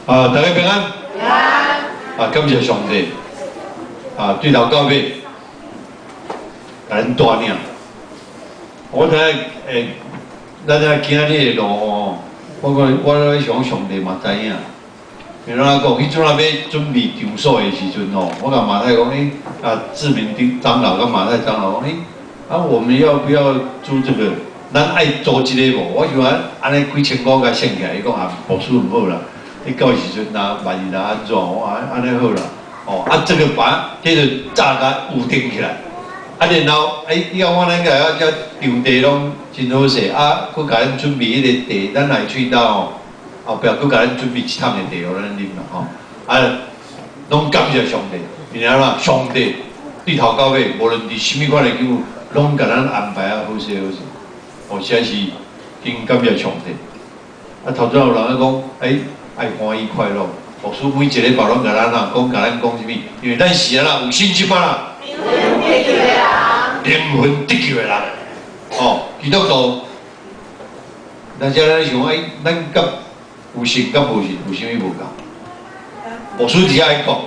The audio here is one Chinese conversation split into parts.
大家平安。平安。感谢上帝。对头到尾，甲咱带领。我睇咱今仔日的路哦，我咧想上帝嘛知影。比如讲，迄阵要准备场所的时阵哦，我甲马太讲，志明长老跟马太长老讲，我们要不要租这个？咱爱租一个无？我想安尼几千块甲省起来，伊讲牧师唔好啦。你到时阵万一安怎？我安尼好啦。这个把这个早甲固定起来。然后以后我咱个场地拢真好势，佮甲咱准备迄个地，咱来去到后壁佮甲咱准备一趟的地，互咱啉啦拢感谢上帝，然后啦，上帝对头到尾，无论伫什么款的境遇，拢甲咱安排好势。实在是真感谢上帝。头先有人讲，爱欢喜快乐。牧师每一个礼拜拢甲咱讲什么？因为咱是有信心啦。灵魂得救的人。基督徒，咱想咱甲有信甲无信有啥物无共？牧师伫遐讲，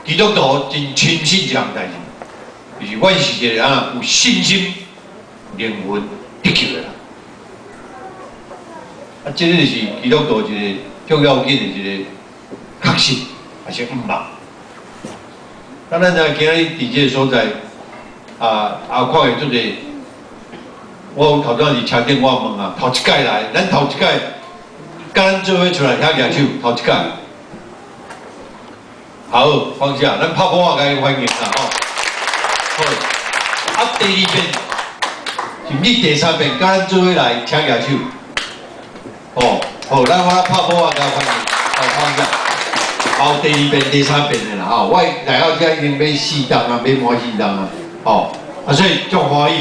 基督徒真轻信一项代志，就是阮是一个有信心、灵魂得救的人。这个就是基督徒一个最要紧的一个确信，还是毋茫。咱今仔日伫这个所在，看会做者，我头先是车顶我问头一届来，咱头一届，甲咱做伙出来遐举手，头一届。好，放下，咱拍鼓甲伊欢迎啦好，第二遍，甚至第三遍，甲咱做伙来请举手。好，咱我拍鼓甲伊欢迎，放下。第二遍、第三遍的啦，我来到这已经买4档啊，买满4档啊，所以足欢喜，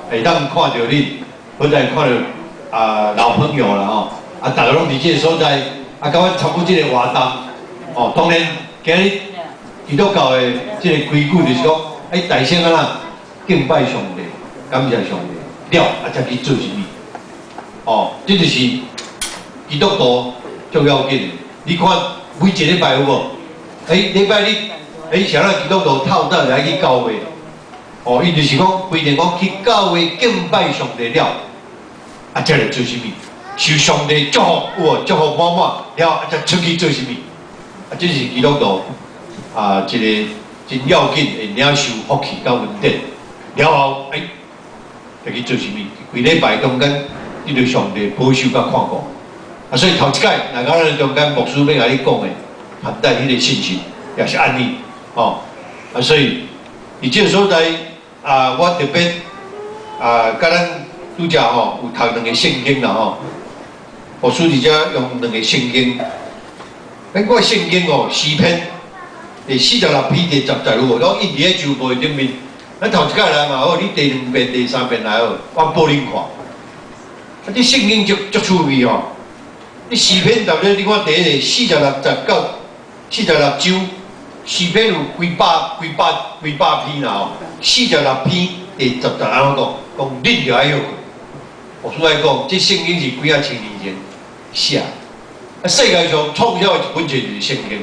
会当看到你，或者看到老朋友啦，大家拢伫这个所在，甲阮参与这个活动，当然今日基督教的这个规矩就是讲，大声敬拜上帝，感谢上帝，了才去做什么，这就是基督徒最要紧的，你看。每一个礼拜有无？礼拜日，像咱基督徒透早来去教会，伊就是讲规定讲去教会敬拜上帝了，才来做什么？受上帝祝福有无？祝福满满了，才出去做什么？这是基督徒一个真要紧的领受福气甲恩典，了后就去做什么？规礼拜中间，你对上帝保守甲看顾。所以头一届，咱中间牧师要甲你讲的，含带迄个信息，也是安尼，所以伫这个所在，我特别甲咱拄则有读2个圣经啦牧师伫遮用2个圣经，我圣经诗篇第46篇第10有无？拢印伫咧周报顶面。咱头一届来嘛，你第2遍、第3遍来我报恁看。这圣经足趣味你诗篇大概你看第一个46章，诗篇有几百篇啦46篇第10安怎讲恁就爱休困。牧师来讲，这圣经是几千年前写。世界上创造的一本册就是圣经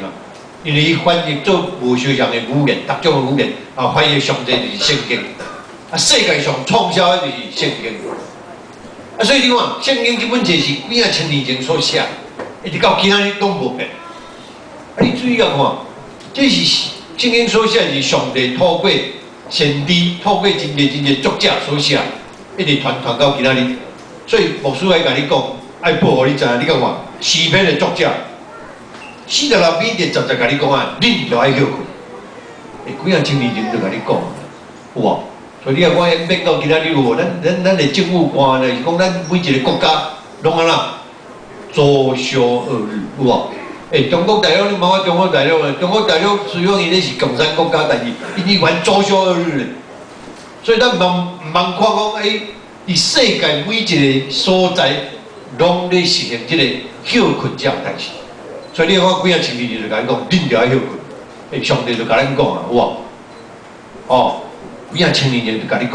因为伊翻译做无相像的语言，各种的语言翻译上帝就是圣经。世界上创造的就是圣经。所以你看，圣经这本册是几千年前所写，一直到今仔日拢无变。你注意看，这是圣经所写是上帝透过先知、透过真个作者所写，一直传到今仔日。所以牧师来甲你讲，爱报互你知影，你看诗篇的作者46篇第10甲你讲恁就爱休困。几千年前就甲你讲，有无？所以你我免到今仔日有无？咱的政务官呢，是讲咱每一个国家拢左小2日，有无？中国大陆你莫讲中国大陆中国大陆虽然伊咧是共产国家，但是伊玩左小2日咧。所以咱唔茫看讲伫世界每一个所在拢咧实行这个休困这样代志。所以你看几千年前就甲你讲，恁就爱休困。上帝就甲咱讲有无？几千年前就甲你讲，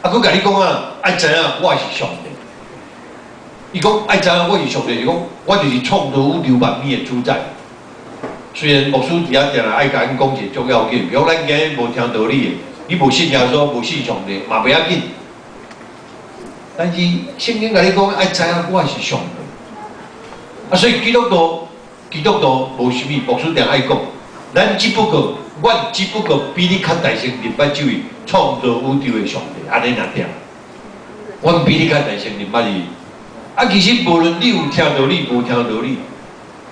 佮甲你讲爱知影我是上帝。伊讲爱知影我是上帝，是讲我就是创造宇宙万物的主宰。虽然牧师伫遐定来爱甲咱讲一个重要紧，比如咱今日无听道理的，你无信耶稣，无信上帝，嘛袂要紧。但是圣经甲你讲，爱知影我是上帝。啊，所以基督徒无啥物，牧师定爱讲，阮只不过比你较大声明白这位创造宇宙的上帝，安尼尔定。阮比你较大声明白伊。啊，其实无论你有听道理，无听道理，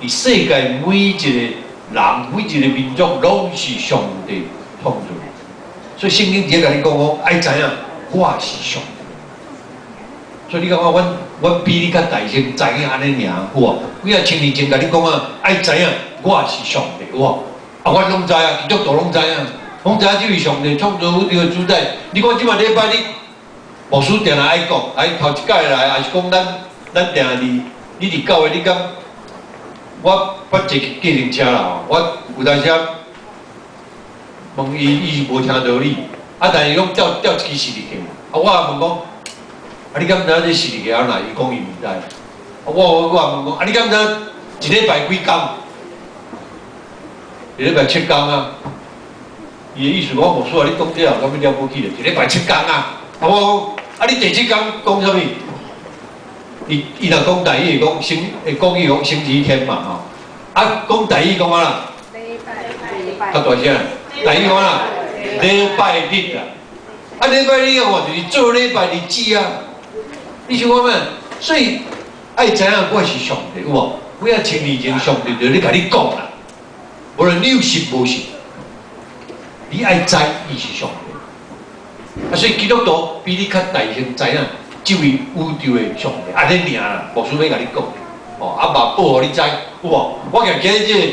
伫世界每一个人、每一个民族，拢是上帝创造的。所以圣经直接甲你讲讲，爱知影我是上帝。所以你感觉阮比你较大声，知影安尼尔，有无？几啊千年前甲你讲啊，爱知影我是上帝，有无？啊，阮拢知啊，基督徒拢知影，拢知影这位上帝创造宇宙的主宰。你看即摆礼拜你牧师定来爱讲，哎，头一届来，也是讲咱定你伫教会，你讲我捌坐计程车啦，我有当时问伊是无听道理，啊，但是拢调一支视力计，啊，我也问讲，啊，你敢知影这视力计安哪？伊讲伊毋知，啊，我也问讲，啊，你敢知一礼拜几工？一礼拜7工啊！伊的意思，我牧师啊，你讲这有啥物了不起的？一礼拜7工啊！啊，我啊，你第7工讲啥物？伊若讲台语，会讲伊讲星期天嘛吼，啊讲台语讲啊啦，礼拜，较大声，台语讲啊，礼拜日啊，啊礼拜日我就是做礼拜日子啊，你想讲咩？所以爱知影我是上帝，有无？几啊千年前上帝就咧甲你讲啦，无论你有信无信，你爱知伊是上帝，啊所以基督徒比你较大声知影。这位宇宙的上帝，安尼尔啦，牧师要甲你讲，哦，啊嘛报互你知，有无？我今日这个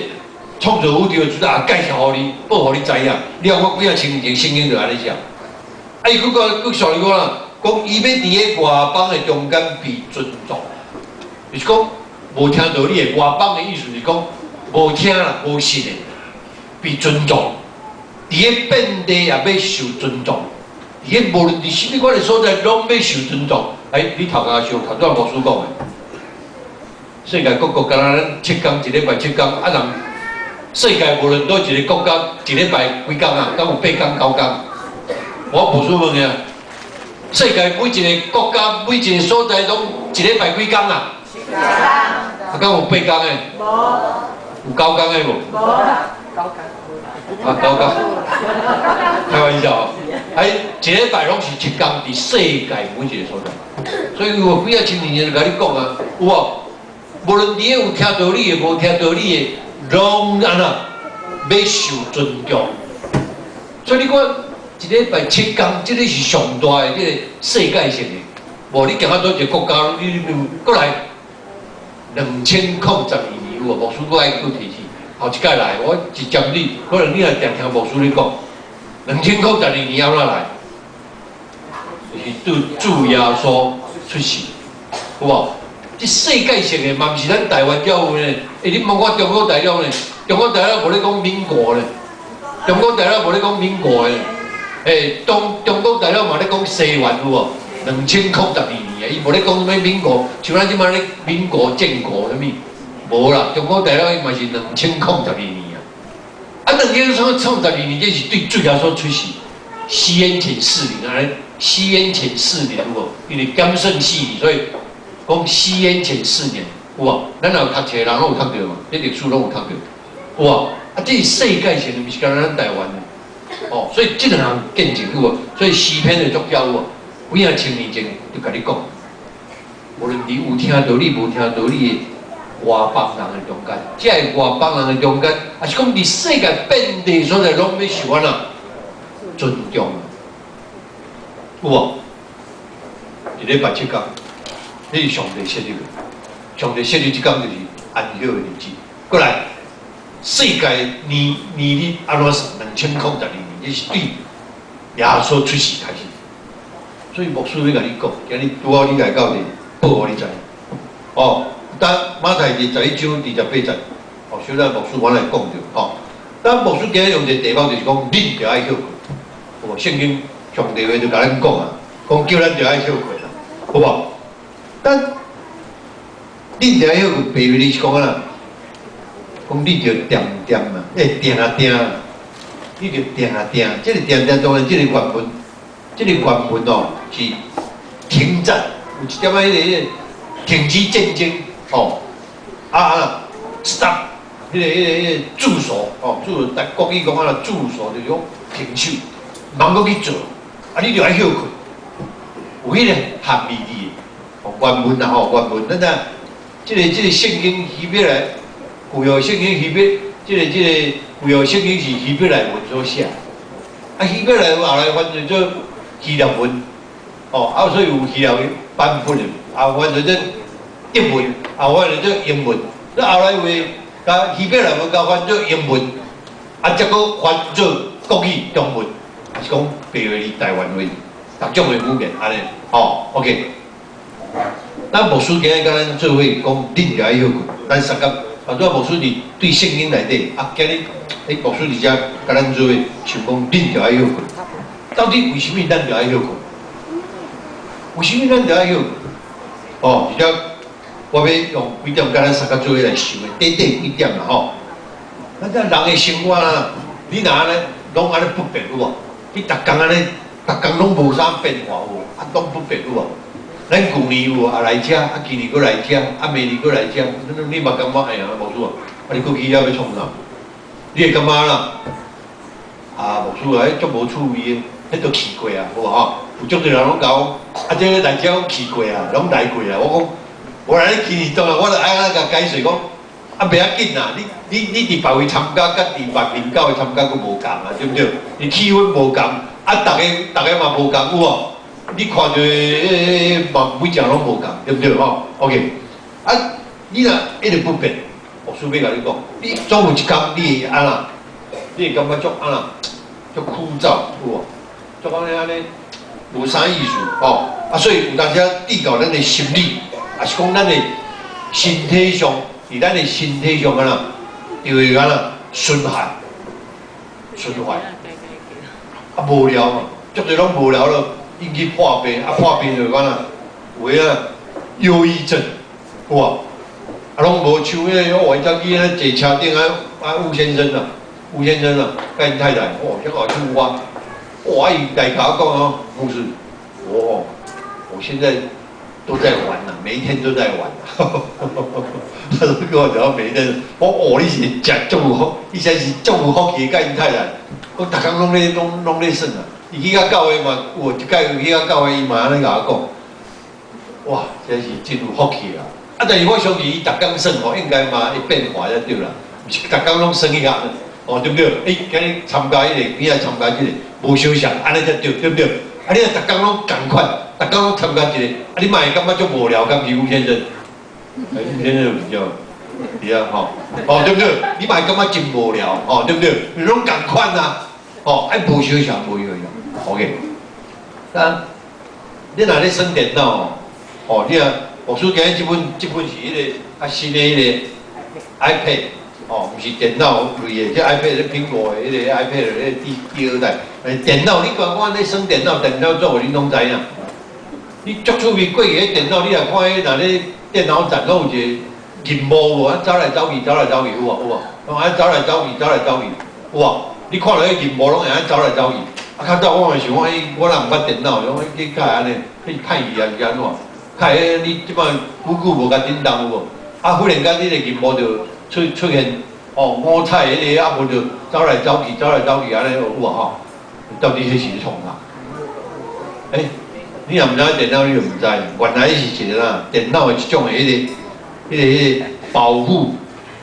创造宇宙的主宰介绍互你，报互你知影。你看我几啊千年前圣经就安尼写，啊伊佫上嚟讲啦，讲伊要伫个外邦的中间被尊重，就是讲无听道理的外邦的意思是讲无听啦、无信的被尊重，伫个本地也要受尊重。伊无论伫甚物款的所在，拢要受尊重。你头家想，头先牧师讲的，世界各国敢若咱7工一礼拜7工，啊人世界无论倒一个国家一礼拜几工啊？敢有8工9工？我牧师问的啊，世界每一个国家每一个所在拢一礼拜几工啊？7工。啊，敢有8工的？无。有9工的无？无啦，9工。啊，9工。开玩笑哦。一礼拜拢是7工，伫世界每一个所在，所以有几啊千年前就甲你讲啊，有无？无论你有听道理的，无听道理的，拢安那要受尊重。所以你看一礼拜7工，这个是上大的这个世界性的。无你行到倒一个国家，你过来2002年有无？牧师我爱佫提起，后一届来，我一接你，可能你也常听牧师咧讲。2002年安怎来？就是主耶稣出世，有无？这世界性的，嘛毋是咱台湾教会呢。你问我中国大陆呢？中国大陆无咧讲民国呢？中国大陆无咧讲民国呢？中国大陆嘛咧讲西元有无？2002年伊无咧讲什么民国，像咱即摆咧民国建国什么，无啦。中国大陆伊嘛是2002年。啊，2002年，这是对主耶稣出世，西元前4年，安尼，西元前4年有无？因为减剩4年，所以讲西元前4年有无？咱若有读册的人拢有读到嘛？这历史拢有读到，有无？啊，这是世界性的，毋是干咱台湾的，哦，所以这两项见证有无？所以诗篇的作者有无？几啊千年前就甲你讲，无论你有听道理，无听道理的。外邦人的中间，这个外邦人的中间，也是讲伫世界遍地所在，拢要受安那尊重，有无？一礼拜7工，这是上帝设立的。上帝设立这工就是安息的日子。过来，世界年日安怎算？2002年，这是对耶稣出世开始。所以牧师要甲你讲，今日拄好你来到这，报互你知，哦。当马太21章28节，哦，小咱牧师我来讲着，吼。当牧师今日用一个题目就是讲，恁着爱休困，有无？圣经上帝话就甲咱讲啊，讲叫咱着爱休困啦，好无？但恁着要白话你是讲啊，讲你着点点嘛，定啊定，你着定啊定，这个定定当然，这个原文哦是停战，有一点迄个停止战争哦，stop， 迄个驻守哦，但国语讲啊驻守就是讲停手，茫搁去做，你着爱休困，有迄个含义的。 原文啊吼，原文，咱啊，这个圣经希伯来，旧约圣经希伯，这个旧约圣经是希伯来文所写，希伯来文后来翻成做希腊文，所以有希腊版本的，翻成做德文，翻成做英文，后来为甲希伯来文甲翻做英文，再搁翻做国语中文，是讲白话字、台湾话，各种的语言安尼，OK。 咱牧师今日甲咱做伙讲，恁着爱休困。咱三甲，牧师伫对圣经内底，今日牧师伫遮甲咱做伙想讲，恁着爱休困。到底为什么咱着爱休困？为什么咱着爱休困？是了，我要用几点甲咱三甲做伙来想的，短几点啦吼。咱人的生活啊，你若安尼，拢安尼不变有无？你逐工安尼，逐工拢无啥变化有无？拢不变有无？ 咱旧年有来遮，今年搁来遮，明年搁来遮，你嘛感觉哎呀，牧师啊，你搁去遐要创啥？你会感觉啦？牧师啊，迄足无趣味的，迄都去过啊，好无吼？有足多人拢讲，这个来遮拢去过啊，拢来过啊。我讲，我来去年当然我著爱甲解释讲，袂要紧啦，你伫别位参加，甲伫别面教会参加佫无共啊，对不对？你气氛无共，大家嘛无共有无？ 你看到每只拢无共，对不对？OK， 你若一直不变，牧师要甲你讲，你总有一天你会安那，你会感觉足安那，足枯燥，有无？足安尼无啥意思所以有当时对到咱的心理，也是讲咱的身体上，伫咱的身体上安那，就会安那循环，无聊嘛，足多拢无聊咯。 引起破病，破病就讲啦，有诶忧郁症，有无？拢无像迄个我早起咧坐车顶吴先生啊，甲因太太，这个出发，伊来甲我讲牧师，我现在都在玩啦，每一天都在玩。他说跟我讲每一天，你是食足有福，伊才是足有福气，甲因太太，我逐工拢咧耍啊。 伊去到教会嘛，有一届去到教会，伊嘛安尼甲我讲，哇，真是真有福气啦！但是我相信伊逐工算应该嘛会变化才对啦，毋是逐工拢算一样对不对？今日参加迄个，你来参加这个，无相像，安尼才对，对不对？你若逐工拢共款，逐工拢参加一个，你嘛会感觉足无聊，敢是吴先生？吴先生比较，对不对？你嘛会感觉真无聊，对不对？你拢共款啊，无相像，无相像。 OK， 你若咧耍电脑你若牧师今日这本是迄个新的迄个 iPad 毋是电脑类的，这 iPad 是苹果的迄个 iPad 的第二代。电脑你讲我咧耍电脑做互恁拢知影。你足趣味过去电脑，你若看迄若咧电脑展拢有一个荧幕无，走来走去有无？安走来走去有无？你看到迄荧幕拢会安走来走去。 较早我咪想讲，我若毋捌电脑，讲你较安尼，去看伊啊是安怎？看你即摆久无甲叮当有无？忽然间你个荧幕就出现五彩迄个无就走来走去安尼有无到底迄是创啥？你若毋知电脑，你就毋知。原来是一个电脑的一种的迄个保护，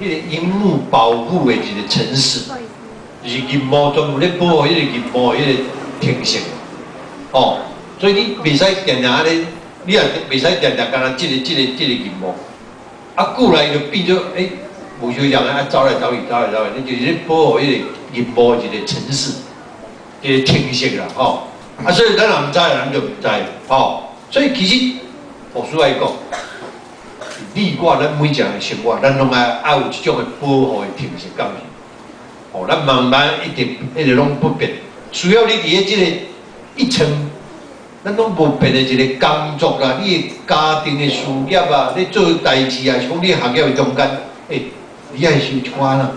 迄个荧幕保护的一个程式。 就是荧幕专门咧保护迄个荧幕迄个天性，所以你袂使定定安尼，你也袂使定定干那即个荧幕，久来就变做无相像走来走去，你就是咧保护迄个荧幕一个程式，一个天性啦，所以咱若毋知，咱就毋知，所以其实牧师来讲，你我咱每一个人生活，咱拢爱有一种的保护的天性，敢是？ 咱慢慢一直拢不变，需要你伫即个一层咱拢无变的一个工作啦，你的家庭的事业啊，你做代志啊，像你的学业的中间，你爱休喘啦，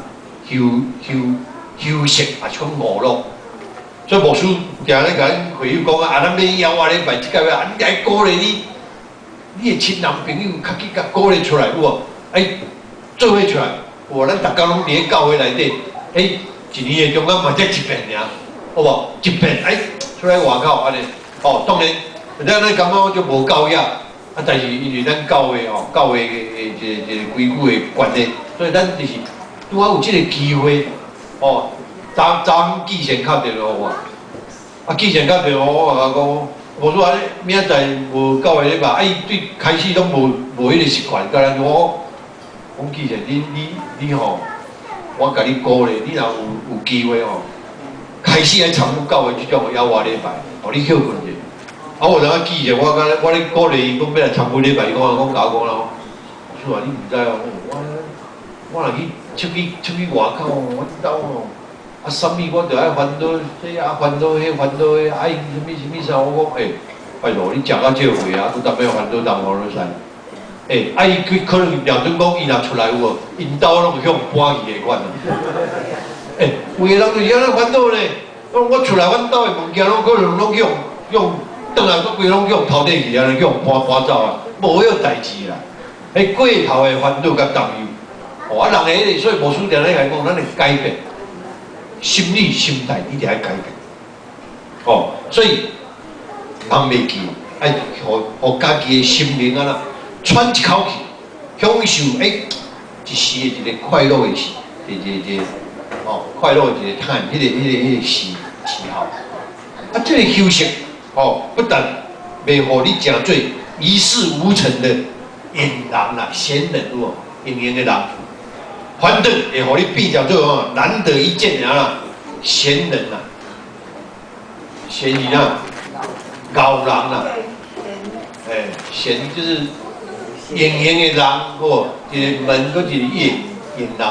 休息啊，像娱乐。所以牧师定咧甲咱会友讲啊，咱要邀我礼拜即个月，你爱鼓励你的亲人朋友，较去甲鼓励出来有无？做伙出来，咱大家拢伫咧教会内底，一年的中间嘛才一遍尔，好无？一遍出来外口安尼。当然，咱感觉就无教养，但是因为咱教会教会的一个规矩的关系，所以咱就是拄好有这个机会，昨记先敲电话我，记先敲电话我甲讲，无说明仔载无教会礼拜，伊对开始拢无迄个习惯，甲咱我讲记先，你我甲你鼓励，你若有机会开始来参与教会这种邀我礼拜，你休困者。我等下记者，我咧鼓励伊，讲要来参与礼拜，伊讲甲我讲咯，是啊，你唔知我若去外口，我兜啥物我着爱烦恼，这烦恼迄烦恼迄，什么啥，我讲拜托你食到这回啊，佮当要烦恼当无落使。伊可能廖准讲伊若出来有无，因兜拢向搬去的款。有个人就是安尼烦恼咧，我出来阮兜的物件，拢可能拢用。当然，我规拢用头顶去安尼，用搬走啊，无迄个代志啦。过头的烦恼甲担忧，人的迄个，所以无输定咧来讲，咱得改变心理心态，一定要改变。所以人袂记，互家己的心灵喘一口气，享受一时的一个快乐的时，快乐的一个time，迄个时候。这个休息。不但袂互你真做一事无成的淫人啦、闲人有无？淫淫的人，反正会互你变成做难得一见的闲人啦、闲人高人啦，闲就是淫淫的人，一个门搁一个夜淫人，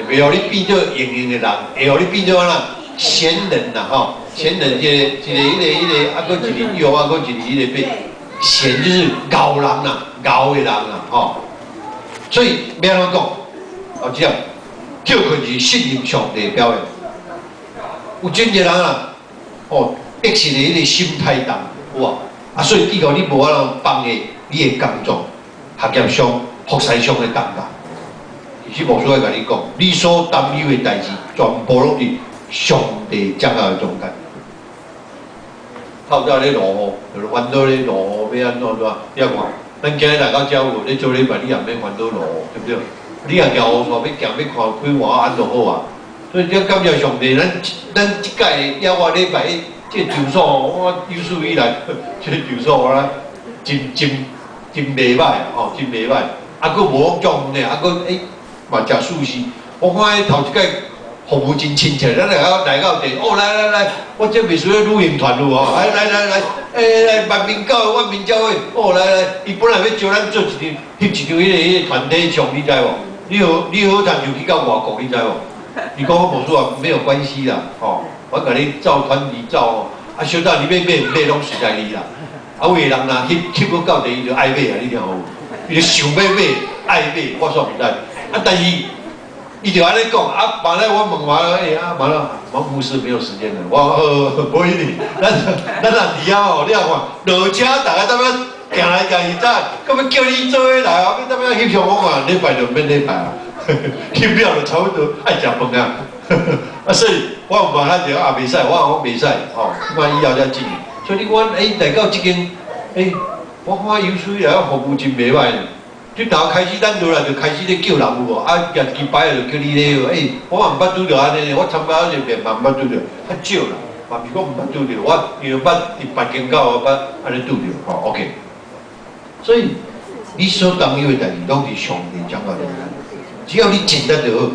袂互你变做淫淫的人，会互你变做闲人啦，闲人一个，搁一个药搁一个迄个变，闲就是敖人啦，敖的人啦，所以要安怎讲？这样，叫佢是信任上帝表现。有真侪人逼实伫迄个心态重，有无？所以以后你无法通放下你的工作、学业上、学习上的担当。其实无所谓甲你讲，你所担忧的代志，全部拢是上帝掌握的中间。透早咧落雨，就是烦恼咧落雨，要安怎？你看，咱今日来到教会，你做礼拜你也免烦恼落雨，对不对？你也行乌线，要行要看规划安怎好啊？所以要感谢上帝，咱即届邀我礼拜，这住所我有史以来，这住所我真袂歹真袂歹。佫无种呢，嘛食素食。我看头一届。服务真亲切，咱来到店，来，我这袂需要旅行团有来，万民教会、万民教会，来，伊本来要招咱做翕一张迄个团体相，你知无？你好谈就去到外国，你知无？你讲我无错啊，没有关系啦，我甲你照团体照小到你要买拢实在你啦，有个人啦，翕到到地伊就爱买啊，你听有？伊就想要买，爱买，我煞毋知，但是。伊就安尼讲完了我问完了，王牧师没有时间了，不一定，咱若伫遐你看落车，大家踮遐行来行去，到要叫你做伙来要踮遐翕相我看，礼拜就免礼拜啊，翕了就差不多爱食饭啊，所以我有问他一个袂使，我讲袂使，看以后才进，所以你讲来到这间，我看有水来服务真袂歹。即头开始，咱落来就开始咧叫人有无？日期摆就叫你咧我嘛毋捌拄着安尼，我参加一遍嘛毋捌拄着，较少啦，嘛是讲毋捌拄着，我因为捌伫北京到我捌安尼拄着，OK。所以你所担忧的代志，拢是上帝掌握的，只要你尽得就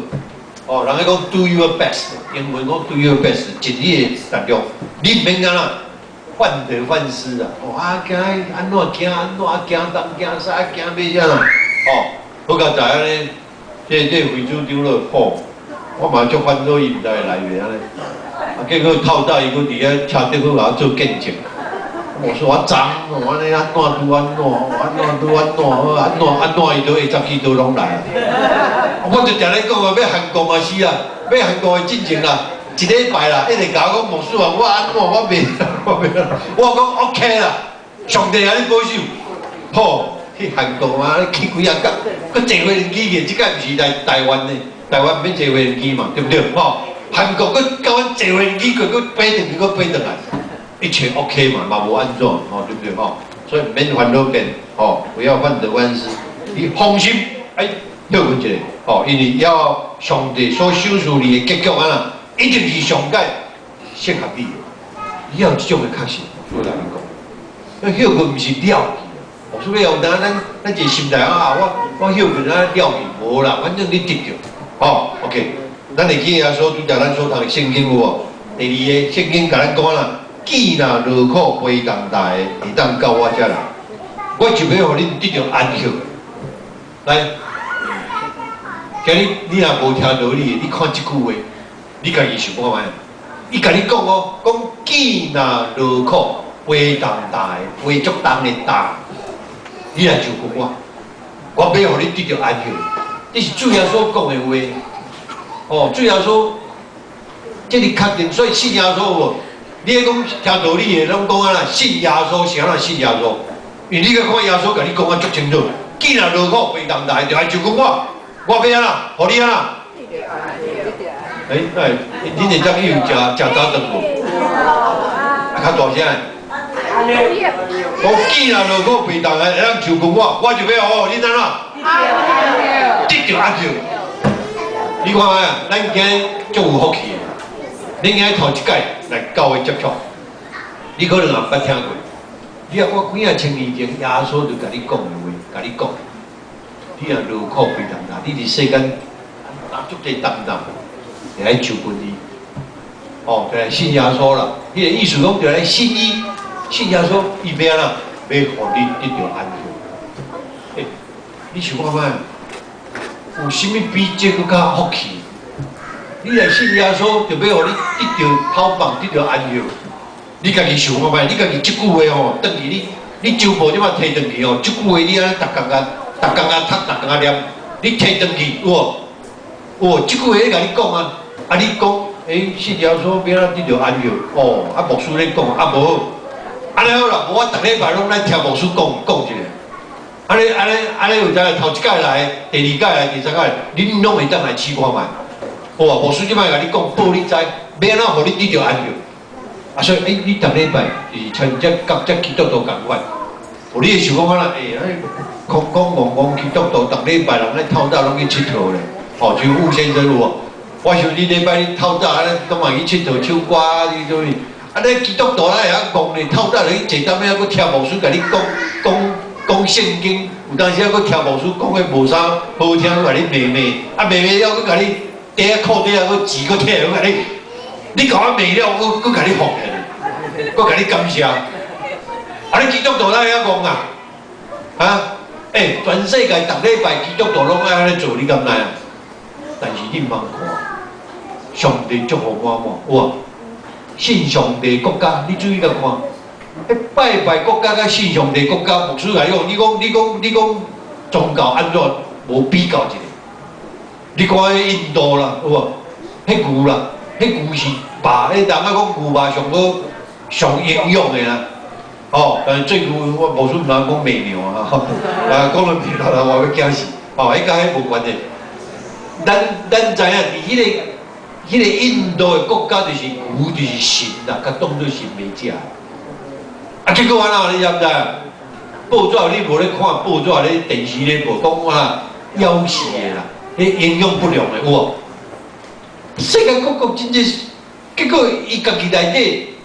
好。人家讲 do your best， 英文讲 do your best， 尽你的力量，你毋免干啦。患得患失啊！惊安怎惊东惊西惊要啥啦？好佳在安尼，这会主长了我嘛足烦恼伊毋知来源安尼。结果透早伊佫伫遐车顶佫甲我做见证。我说我脏，我安尼安怎拄安怎，安怎拄安怎，安怎伊都会十几都拢来。我就定咧讲啊，要韩国嘛是啊，要韩国的进前啦，一礼拜啦，一直甲我讲牧师啊，我安怎我袂，我讲 OK 啦，上帝啊，你保守，好去韩国啊，去几啊角，佮坐飞机去，即个毋是来台湾的，台湾免坐飞机嘛，对不对？吼，韩国佮甲阮坐飞机过，佮飞转去，佮飞转来。一切 OK 嘛，嘛无安怎，吼，对不对？吼，所以免烦恼变，吼，不要患得患失，你放心，哎，休困一下，吼，因为要上帝所收束你的结局啊啦，一定是上界适合你的。你要有这种的确信，所以来讲，那休困毋是了去，所以用咱一个心态啊，我休困啊了去，无啦，反正你得着，吼 ，OK， 咱会记啊，所拄则咱所读的圣经有无？第二个圣经甲咱讲啦。既若劳苦背重担的，会当到我遮来，我就要互恁得到安息。来，今日你若无听道理，你看即句话，你家己想看卖？伊甲你讲哦，讲既若劳苦背重担的，背足重的担，你来就讲我要互你得到安息。这是主耶稣讲的话。哦，主耶稣，这是确定，所以信耶稣无。你咧讲听道理的，拢讲啊啦，信耶稣是安怎信耶稣？因为你去看耶稣，甲你讲啊足清楚。既然劳苦背重担，就爱就讲我要安怎，互你安怎？恁会当有食早顿无？较大声的。我既然劳苦背重担，会当就讲我就要哦，恁安怎？得着安息。你看啊，咱今日足有福气的。恁今日头一届来教会接触，你可能也捌听过。你啊，我几啊千年前，耶稣就甲你讲的话，甲你讲，你若劳苦背重担，你伫世间足侪担当，会来求问伊。哦，就来信耶稣啦。伊个意思讲，就来信伊，信耶稣，伊要安怎？要互你得到安息。你想看卖？有啥物比这个较福气？你来信耶稣，就要互你得到透放，得到安息。你家己想看卖？你家己即句话吼，转去你周报即摆摕转去吼，即句话你安尼逐工啊读，逐工啊念，你摕转去有无？即句话咧甲你讲啊，啊你讲，信耶稣要安怎得到安息？哦，啊牧师咧讲，啊无，安尼好啦，我逐礼拜拢来听牧师讲一下。安尼有知头一届来，第二届来，第三届来，恁拢会当来试看卖。好啊，牧师即摆甲你讲，报你知，要安怎互你得到安息？啊，所以你逐礼拜就是像甲基督徒共款，有你会想讲啦，空空基督徒，逐礼拜人咧透早拢去佚佗咧，哦，像吴先生有无？我想你礼拜日透早安尼，都嘛去佚佗唱歌啊，你做咩？啊，你基督徒会晓讲咧，透早就去坐踮遐，搁听牧师甲你讲圣经，有当时啊，搁听牧师讲个无啥好听，甲你骂，啊骂了，搁甲你底下裤底下搁字搁摕，搁甲你甲我骂了，搁甲你服咧，搁甲你感谢。啊，你基督徒哪会晓讲啊？啊，全世界逐礼拜基督徒拢爱安尼做，你敢知啊？但是你毋通看，上帝祝福满满，有啊，信上帝国家，你注意甲看。拜国家甲信上帝国家，牧师来讲，你讲宗教安怎无比较一下？你看迄印度啦，有无？迄牛啦，迄牛是肉，迄人啊讲牛肉上营养的啦。哦，但是最牛我牧师毋通讲骂牛啊，啊讲了骂啦，我要惊死。哦，迄甲迄无关系。咱知影，伫迄个印度的国家就是牛就是神啦，甲当作神来食。啊，结果安怎你知唔知啊？报纸你无咧看报纸咧电视咧无讲啊，夭寿的啦，迄营养不良的有无？世界各国真正，结果伊家己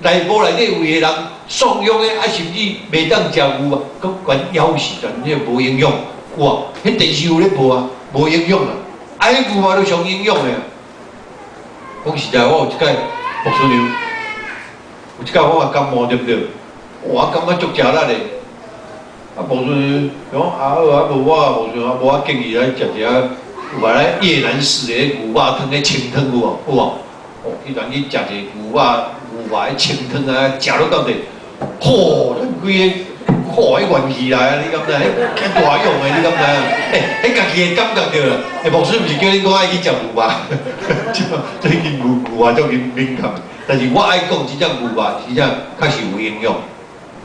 内部内底有个人送养的，啊甚至袂当食牛啊，佮管夭寿全迄个无营养，有无？迄电视有咧播啊，无营养啊，啊迄牛嘛都上营养的。讲实在，我有一届牧师娘，有一届我也感冒对不对？我感觉足食力的，啊，无算讲啊好啊，无我无算啊，无我建议来食一下，有来越南式的牛肉汤、的清汤有无？有无？哦，迄阵去食一牛肉清汤啊，食落到底，吼，咱规个。嚯！迄元气来啊！你敢知？迄大用的，你敢知？迄家己的感觉着啦。牧师毋是叫你讲爱去食牛肉，最近牛肉足敏感，但是我爱讲，即只牛肉实际上确实有营养，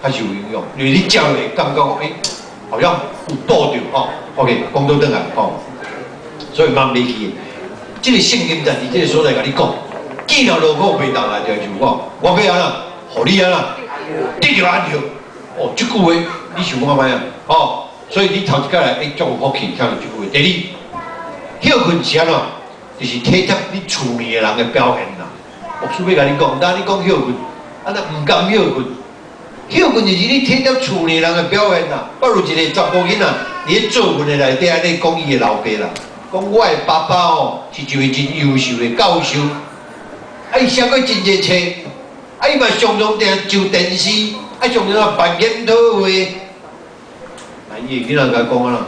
确实有营养，因为你食落感觉好像有补着吼。OK， 讲倒转来吼，所以茫袂去的。即个圣经在伫即个所在甲你讲，既然落苦袂当来，就像我要安怎，互你安怎，得着安着。哦，即句话你想看卖啊？哦，所以你头一届来，足有福气，听到即句话。第二，休困是安怎？就是体贴你厝面的人的表现啦。牧师要甲你讲，当你讲休困，啊那唔甘休困，休困就是你体贴厝面人的表现啦。不如一个查甫囡仔，伊咧作文的内底安尼讲伊的老爸啦，讲我的爸爸哦是一位真优秀的教授，啊伊写过真侪册，啊伊嘛常常定上电视。啊，常常办研讨会，啊，伊个囡仔甲讲啊啦，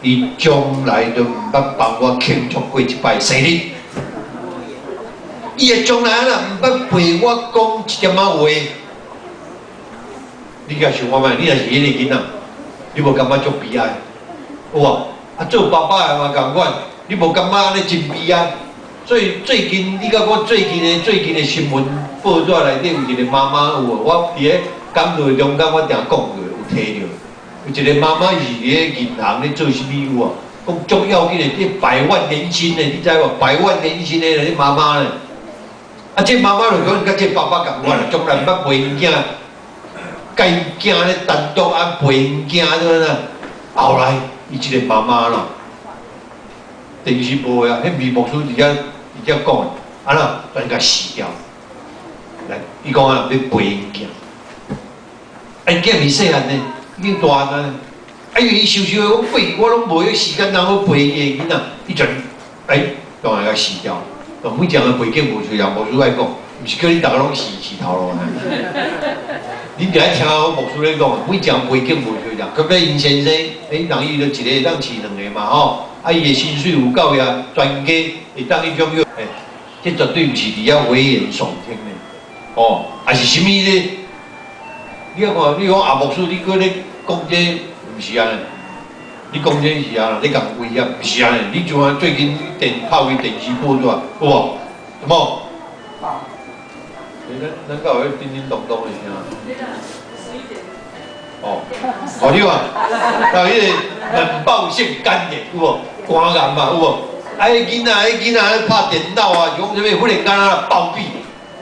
伊从来都毋捌帮我庆祝过一摆生日，伊个从来啦毋捌陪我讲一点仔话。你甲想看卖？你若是迄个囡仔，你无感觉足悲哀？有无？啊，做爸爸的嘛共款，你无感觉安尼真悲哀？所以最近，你甲我最近的新闻报纸内底有一个妈妈有无？我伫咧。感动中间，我定讲过，有提到，有一个妈妈是咧银行咧做啥物有啊？讲足要紧的，啲100万年薪的，你知无？100万年薪的迄妈妈咧，啊，这妈妈就讲甲这爸爸共款啦，从来毋捌陪因囝，甲因囝咧单独啊陪因囝对啦。后来伊一个妈妈啦，电视播的啊，迄微博书直接讲的，啊啦，全甲死掉。来，伊讲啊，要陪因囝。因囝未细汉呢，已经大汉啊！因为伊想想讲，我拢无迄时间通好陪伊个囡仔，伊全当然甲死掉。每一个背景无一样，牧师爱讲，毋是叫你大家拢死头路啊！你著爱听我牧师咧讲，每一个背景无一样。特别因先生，人伊就一个当饲两个嘛吼，啊伊个薪水有够呀，专家会当迄种这绝对毋是伫遐危言耸听的，哦，还是啥物咧？你看，你讲阿牧师，你搁咧讲这，毋是安尼。你讲这是安尼，你共威胁，毋是安尼。你像最近拍开电视播出来，有无？什么？咱敢有叮叮咚咚的声？哦，哦，你看，有迄个冷暴性肝炎，有无？肝癌嘛，有无？啊，囡仔咧拍电脑啊，是讲啥物？忽然间啊暴毙，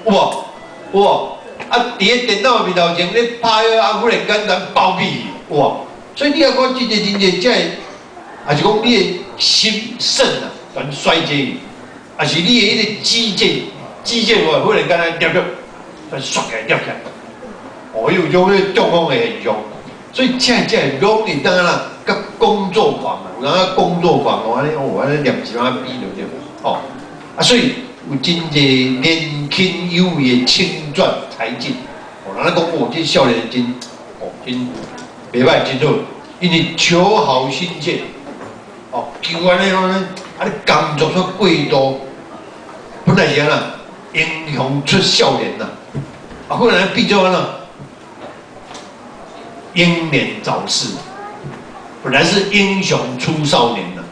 有无？有无？啊！伫个电脑面头前咧拍啊，忽然间人暴毙，哇！所以你要讲真侪，这还是讲你的心肾啊，全衰竭，还是你的迄个肌腱哇，忽然间咧全缩起来掉起来，哦，有种咧中风的现象。所以这容易当然啦，甲工作狂啊，有人工作狂哦，安尼念一晚比就对，哦啊，所以。有真侪年轻有为的青壮才俊，哦，人咧讲哦，这少年真袂歹，真好，因为求好心切，哦，求安尼拢啊，你工作煞过度，本来是安那英雄出少年呐，啊，后来变做安那英年早逝，本来是英雄出少年呐，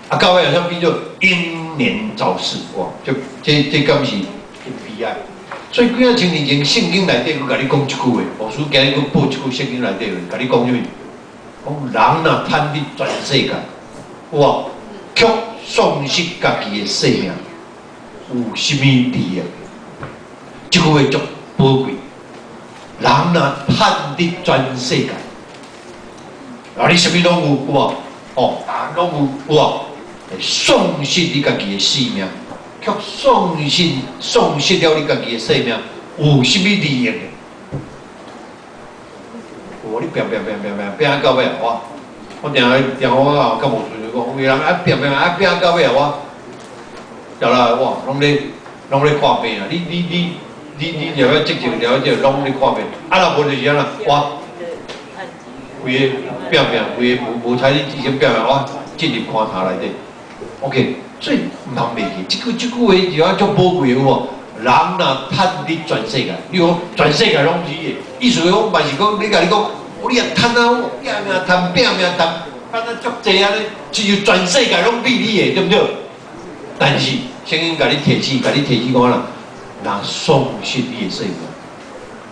啊，到尾好像变做英年早逝，哇，这敢是真悲哀。所以几啊千年前，圣经内底佮你讲一句话，牧师今日佮报一句圣经内底话，佮你讲啥物？讲人若贪得全世界，哇，却丧失家己的性命，有啥物利益？这句话足宝贵。人若贪得全世界，啊，你啥物拢有，有无？哦，拢有，有无？丧失你家己的性命，却丧失了你家己的性命，有啥物利益？你拼到尾啊！我定我啊，甲无顺讲，有个人啊拼到尾啊！我，掉啦哇，拢咧看病啊！你了解积极了解，拢咧看病。啊，若无就是安啦，我规个规个无采你之前拼我进入看台内底。OK， 所以毋通袂记，即句话就要足宝贵有无？人若趁你全世界，你讲全世界拢是的，意思讲，嘛是讲，你甲你讲，你也趁啊，拼命趁，拼命趁，趁啊足济啊咧，只有全世界拢比你的，对不对？但是圣经甲你提醒，讲啦，若丧失你的生命，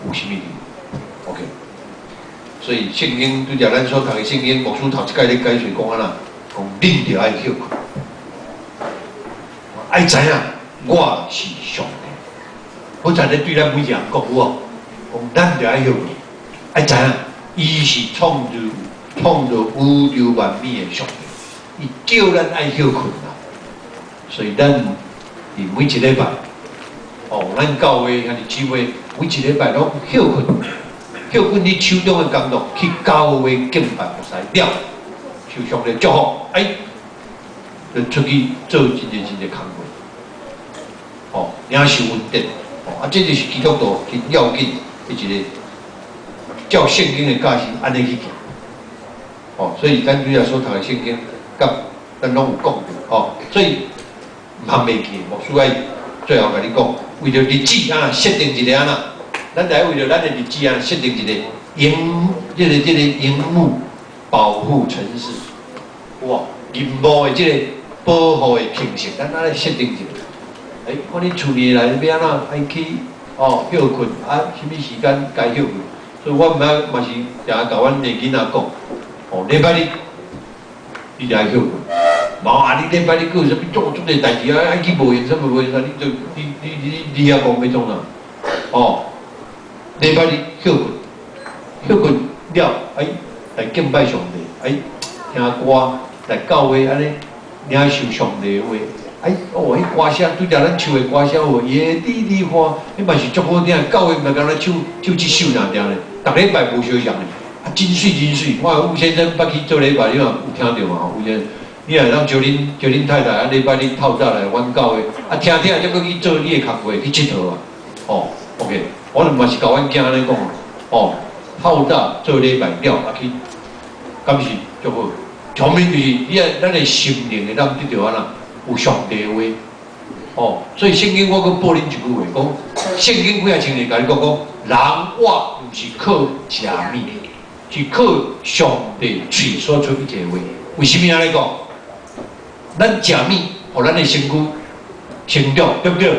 有啥物理 ？OK。所以圣经对着咱所读的圣经，牧师头一届咧解说讲啊啦，讲恁着爱休困，爱知影我是上帝。我昨日对咱每一个人讲有哦，讲咱着爱休困，爱知影伊是创造宇宙万物的上帝，伊叫咱爱休困啦。所以咱伫每一礼拜，咱教会遐尼姊妹，每一礼拜拢休困。叫阮伫手中的工作去教会敬拜菩萨了，受上帝祝福，就出去做真个工作，领受恩典，这就是基督徒最要紧的一个照圣经的教训安尼去行，所以咱主要所读的圣经，甲咱拢有讲着，所以毋通袂记，牧师爱最后甲你讲，为着日子设定一个啊。咱来为了咱的日子设定一个荧幕保护程式，哇，任务的这个保护的形式，咱来设定一个。我哋厝内来要安怎爱去休困什么时间该休困？所以我嘛是常甲阮的囡仔讲，礼拜日你来休困，你礼拜日佫有啥物做个代志爱去无闲，什么无闲，你遐讲要创啥？礼拜日休困了，来敬拜上帝，听歌，来教会安尼领受上帝的话，迄歌声对着咱唱的歌声哦，耶滴滴花，迄嘛是足好听。教会毋是讲咱唱即首尔定咧，逐礼拜无相像咧，真水真水。我吴先生捌去做礼拜，你嘛有听着嘛？吴先生，你也当招恁太太礼拜日透早来阮教会，听再搁去做你的工课去佚佗啊，OK。我嘛是甲阮囝安尼讲，透早做礼拜了，去，敢是足好。上面就是咱的心灵会当得到安那有上帝的话，所以圣经我阁报恁一句话，讲圣经几啊千年甲你讲，人活毋是靠食物，是靠上帝嘴所出一切话。为什么安尼讲？咱食物，互咱的身躯成长，对不对？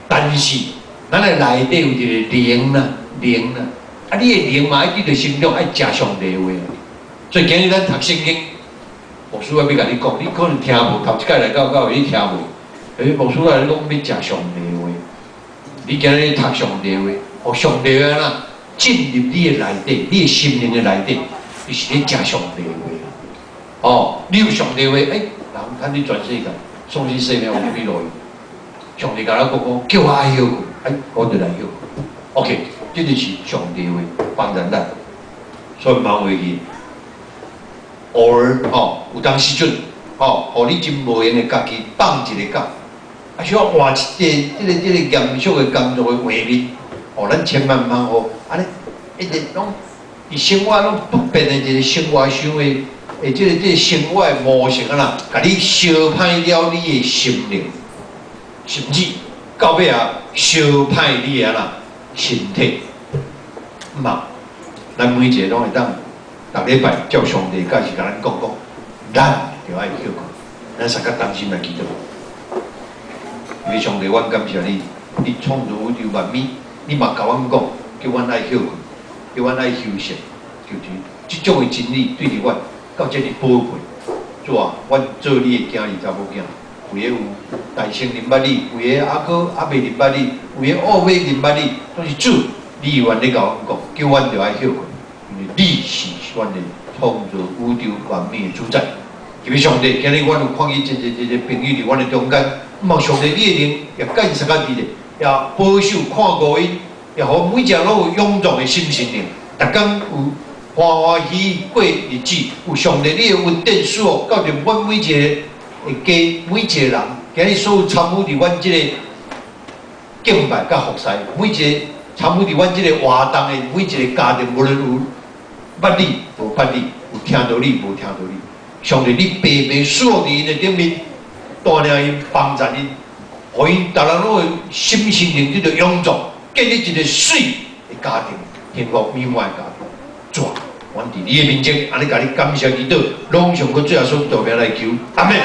但是咱的内底有一个灵啦，你的灵嘛爱记着成长，爱食上帝的话。所以今日咱读圣经，牧师要甲你讲，你可能听无，头一届来到教会你听无。牧师来讲要食上帝的话，你今日读上帝的话，互上帝的安进入你的内底，你的心灵的内底，你是咧食上帝的话。你有上帝的话，人看你全世界，丧失生命有几路？上帝甲咱讲，叫我爱休困，我就来休。OK， 这就是上帝的话，帮咱咱，所以忙回去。偶尔有当时阵，互你真无闲的家己放一个假，需要换一个严肃的工作的画面，咱千万万好，安尼一直拢伫生活拢不变的一个生活上的，这个生活的模式啊，甲你烧歹了你的心灵，甚至到尾烧歹你的身体，咱每一个拢会当。逐礼拜照上帝教是甲咱讲，咱着爱休困，咱三个当心来祈祷。因为上帝，阮感谢你，你创造宇宙万物，你嘛甲阮讲，叫阮爱休困，叫阮爱休息，就是即种的真理对着阮到这里宝贵。主啊，阮做你的囝儿查某囝，有诶有大圣认捌你，有诶阿哥阿妹认捌你，有诶后尾认捌你，都是主，你愿咧甲阮讲，叫阮着爱休困。因为你是阮的创造宇宙万物的主宰，因为上帝今日阮有看见这个朋友伫阮的中间，望上帝你的灵也介绍家己的，也保守看顾伊，也互每一个拢有勇壮的心灵，逐天有欢欢喜喜过日子，有上帝你的恩典使哦，到着阮每一个家每一个人，今日所有参与伫阮这个敬拜甲服侍，每一个参与伫阮这个活动的每一个家庭，无论有。捌你无捌你，有听到你无听到你，上帝你白白赐福伫因的顶面，带领因帮助因，互因逐人拢会心心灵得永驻，建立一个水的家庭，幸福美满的家庭。转，阮伫你的面前，安尼甲你感谢祈祷，拢上个最后所道名来求，阿门。